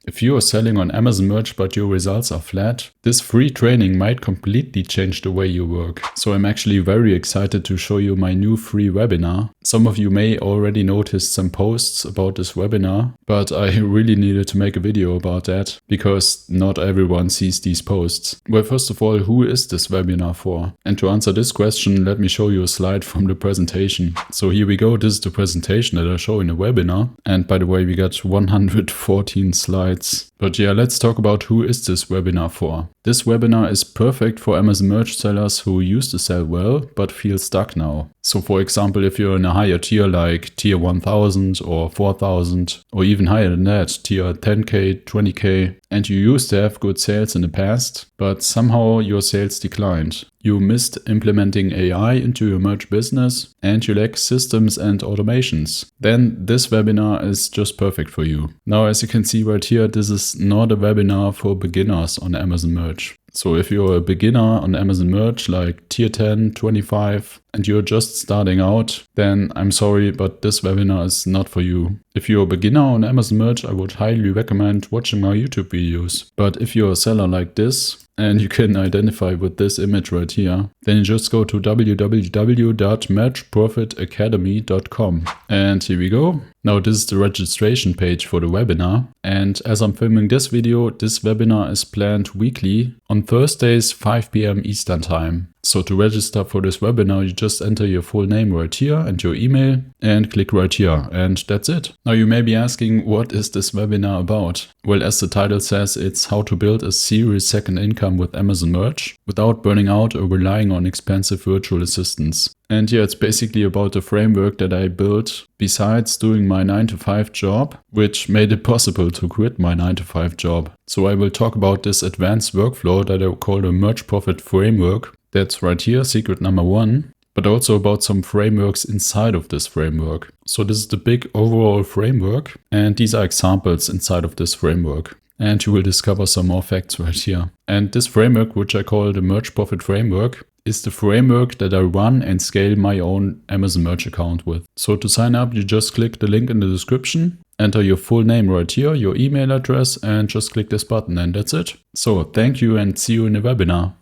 If you are selling on Amazon Merch but your results are flat, this free training might completely change the way you work. So I'm actually very excited to show you my new free webinar. Some of you may already notice some posts about this webinar, but I really needed to make a video about that because not everyone sees these posts. Well, first of all, who is this webinar for? And to answer this question, let me show you a slide from the presentation. So here we go. This is the presentation that I show in the webinar. And by the way, we got 114 slides. But yeah, let's talk about who is this webinar for. This webinar is perfect for Amazon Merch sellers who used to sell well, but feel stuck now. So for example, if you're in a higher tier like tier 1000 or 4000 or even higher than that, tier 10k, 20k, and you used to have good sales in the past, but somehow your sales declined. You missed implementing AI into your merch business and you lack systems and automations. Then this webinar is just perfect for you. Now, as you can see right here, this is not a webinar for beginners on Amazon Merch. So if you're a beginner on Amazon Merch like tier 10, 25, and you're just starting out, then I'm sorry, but this webinar is not for you. If you're a beginner on Amazon Merch, I would highly recommend watching my YouTube videos. But if you're a seller like this, and you can identify with this image right here, then you just go to www.merchprofitacademy.com. And here we go. Now this is the registration page for the webinar. And as I'm filming this video, this webinar is planned weekly on Thursdays, 5 p.m. Eastern Time. So to register for this webinar, you just enter your full name right here and your email and click right here. And that's it. Now you may be asking, what is this webinar about? Well, as the title says, it's how to build a serious second income with Amazon Merch without burning out or relying on expensive virtual assistants. And yeah, it's basically about the framework that I built besides doing my 9-to-5 job, which made it possible to quit my 9-to-5 job. So I will talk about this advanced workflow that I call the Merch Profit Framework. That's right here, secret number 1. But also about some frameworks inside of this framework. So this is the big overall framework, and these are examples inside of this framework. And you will discover some more facts right here. And this framework, which I call the Merch Profit Framework, is the framework that I run and scale my own Amazon Merch account with. So to sign up, you just click the link in the description, enter your full name right here, your email address, and just click this button, and that's it. So thank you and see you in the webinar.